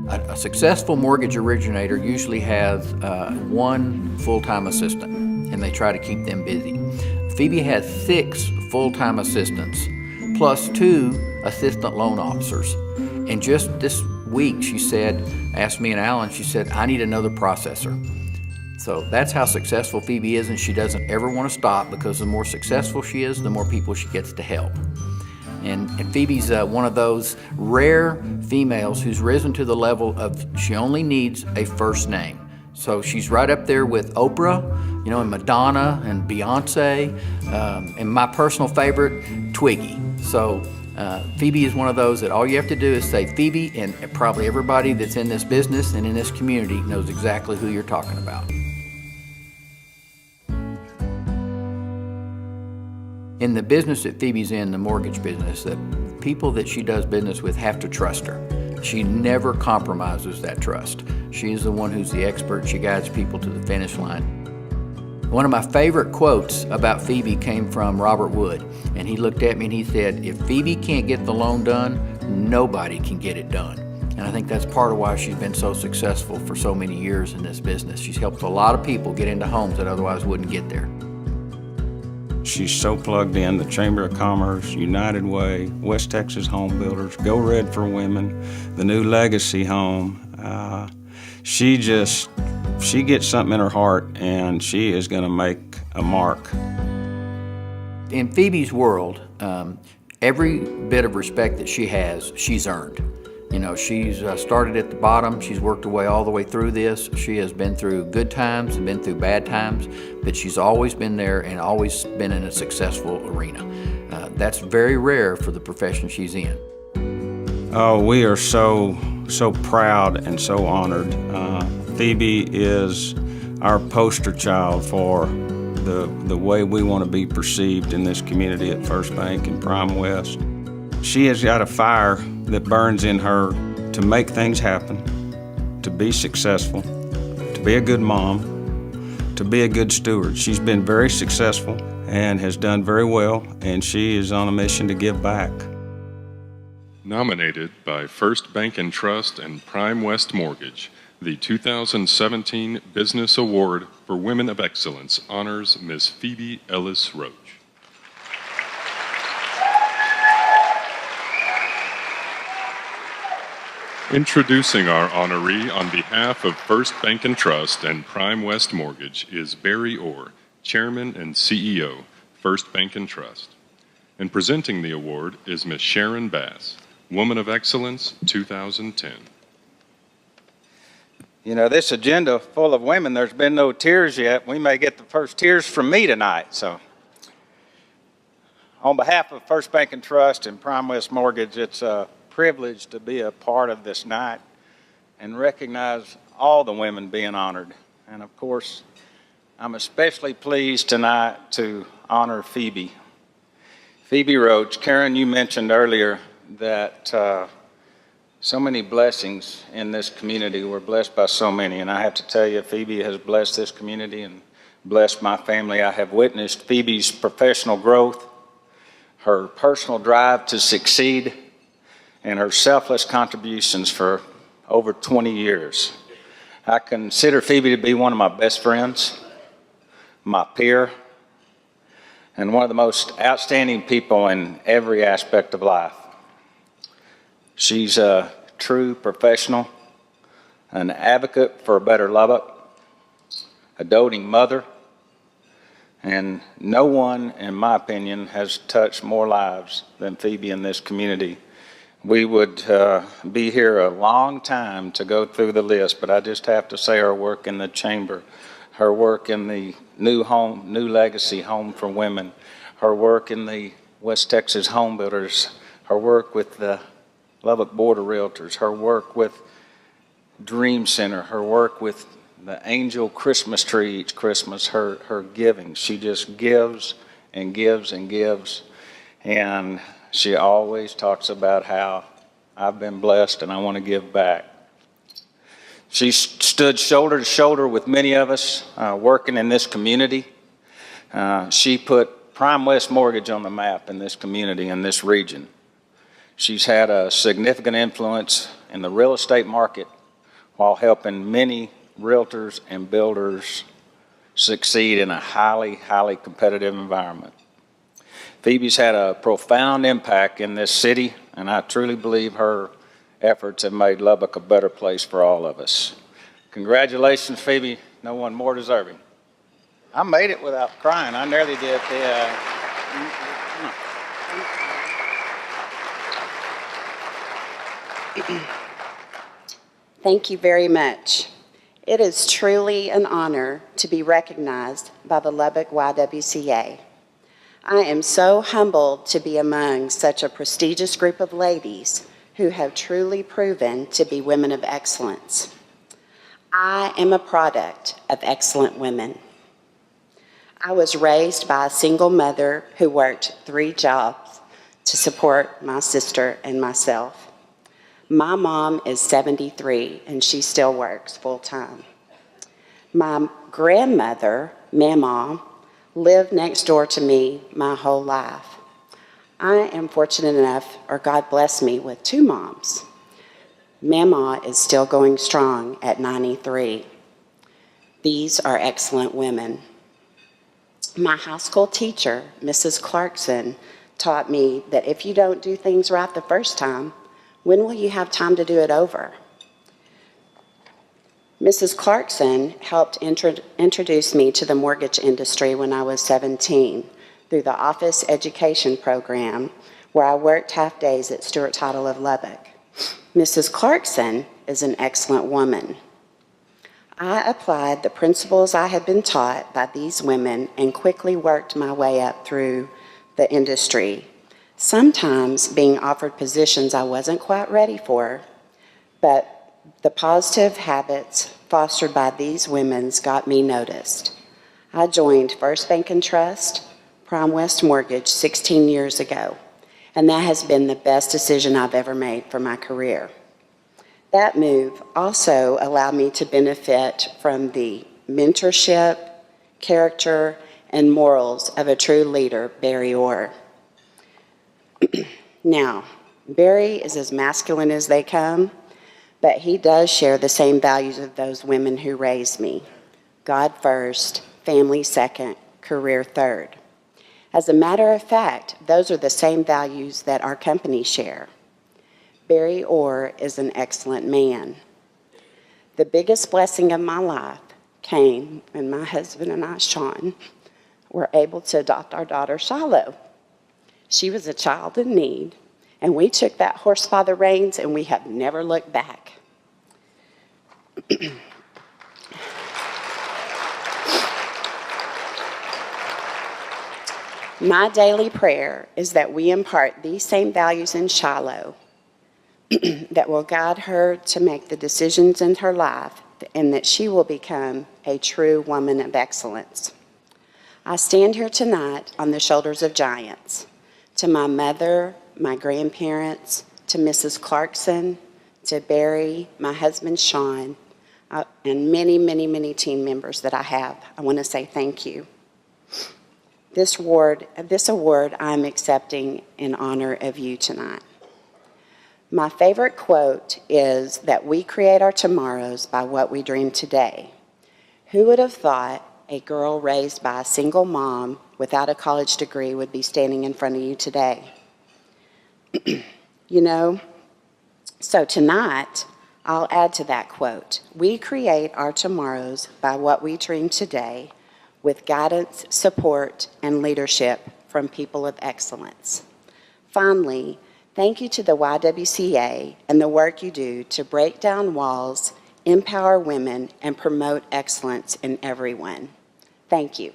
A successful mortgage originator usually has one full-time assistant, and they try to keep them busy. Phoebe has 6 full-time assistants, plus 2 assistant loan officers. And just this week, she said, asked me and Alan, she said, I need another processor. So that's how successful Phoebe is, and she doesn't ever want to stop, because the more successful she is, the more people she gets to help. And Phoebe's one of those rare females who's risen to the level of she only needs a first name. So she's right up there with Oprah, and Madonna and Beyonce, and my personal favorite, Twiggy. So Phoebe is one of those that all you have to do is say Phoebe, and probably everybody that's in this business and in this community knows exactly who you're talking about. In the business that Phoebe's in, the mortgage business, the people that she does business with have to trust her. She never compromises that trust. She is the one who's the expert. She guides people to the finish line. One of my favorite quotes about Phoebe came from Robert Wood, and he looked at me and he said, if Phoebe can't get the loan done, nobody can get it done. And I think that's part of why she's been so successful for so many years in this business. She's helped a lot of people get into homes that otherwise wouldn't get there. She's so plugged in, the Chamber of Commerce, United Way, West Texas Home Builders, Go Red for Women, the new Legacy Home. She gets something in her heart, and she is going to make a mark. In Phoebe's world, every bit of respect that she has, she's earned. She's started at the bottom. She's worked her way all the way through this. She has been through good times and been through bad times, but she's always been there and always been in a successful arena. That's very rare for the profession she's in. Oh, we are so proud and so honored. Phoebe is our poster child for the way we want to be perceived in this community at First Bank and Prime West. She has got a fire that burns in her to make things happen, to be successful, to be a good mom, to be a good steward. She's been very successful and has done very well, and she is on a mission to give back. Nominated by First Bank and Trust and Prime West Mortgage, the 2017 Business Award for Women of Excellence honors Ms. Phoebe Ellis Roach. Introducing our honoree on behalf of First Bank and Trust and Prime West Mortgage is Barry Orr, Chairman and CEO, First Bank and Trust. And presenting the award is Ms. Sharon Bass, Woman of Excellence 2010. This agenda full of women, there's been no tears yet. We may get the first tears from me tonight. So, on behalf of First Bank and Trust and Prime West Mortgage, it's a privilege to be a part of this night and recognize all the women being honored. And of course, I'm especially pleased tonight to honor Phoebe. Phoebe Roach. Karen, you mentioned earlier that so many blessings in this community. We're blessed by so many, and I have to tell you, Phoebe has blessed this community and blessed my family. I have witnessed Phoebe's professional growth, her personal drive to succeed, and her selfless contributions for over 20 years. I consider Phoebe to be one of my best friends, my peer, and one of the most outstanding people in every aspect of life. She's a true professional, an advocate for a better Lubbock, a doting mother, and no one, in my opinion, has touched more lives than Phoebe in this community. We would be here a long time to go through the list, but I just have to say her work in the chamber, her work in the new Legacy Home for Women, her work in the West Texas Home Builders, her work with the Lubbock Board of Realtors, her work with Dream Center, her work with the Angel Christmas Tree each Christmas, her giving. She just gives and gives and gives, and she always talks about how I've been blessed and I want to give back. She stood shoulder to shoulder with many of us working in this community. She put Prime West Mortgage on the map in this community, in this region. She's had a significant influence in the real estate market while helping many realtors and builders succeed in a highly competitive environment. Phoebe's had a profound impact in this city, and I truly believe her efforts have made Lubbock a better place for all of us. Congratulations, Phoebe. No one more deserving. I made it without crying. I nearly did. Thank you very much. It is truly an honor to be recognized by the Lubbock YWCA. I am so humbled to be among such a prestigious group of ladies who have truly proven to be women of excellence. I am a product of excellent women. I was raised by a single mother who worked 3 jobs to support my sister and myself. My mom is 73 and she still works full-time. My grandmother, Mama, lived next door to me my whole life. I am fortunate enough, or God bless me, with 2 moms. Mama is still going strong at 93. These are excellent women. My high school teacher, Mrs. Clarkson, taught me that if you don't do things right the first time, when will you have time to do it over? Mrs. Clarkson helped introduce me to the mortgage industry when I was 17 through the office education program where I worked half days at Stewart Title of Lubbock. Mrs. Clarkson is an excellent woman. I applied the principles I had been taught by these women and quickly worked my way up through the industry, sometimes being offered positions I wasn't quite ready for, but the positive habits fostered by these women got me noticed. I joined First Bank and Trust, Prime West Mortgage 16 years ago, and that has been the best decision I've ever made for my career. That move also allowed me to benefit from the mentorship, character, and morals of a true leader, Barry Orr. Now, Barry is as masculine as they come, but he does share the same values of those women who raised me. God first, family second, career third. As a matter of fact, those are the same values that our company share. Barry Orr is an excellent man. The biggest blessing of my life came when my husband and I, Sean, were able to adopt our daughter, Shiloh. She was a child in need, and we took that horse by the reins, and we have never looked back. My daily prayer is that we impart these same values in Shiloh that will guide her to make the decisions in her life and that she will become a true woman of excellence. I stand here tonight on the shoulders of giants. To my mother, my grandparents, to Mrs. Clarkson, to Barry, my husband Sean, and many team members that I have, I want to say thank you. This award I'm accepting in honor of you tonight. My favorite quote is that we create our tomorrows by what we dream today. Who would have thought a girl raised by a single mom without a college degree would be standing in front of you today? You know, so tonight, I'll add to that quote. We create our tomorrows by what we dream today with guidance, support, and leadership from people of excellence. Finally, thank you to the YWCA and the work you do to break down walls, empower women, and promote excellence in everyone. Thank you.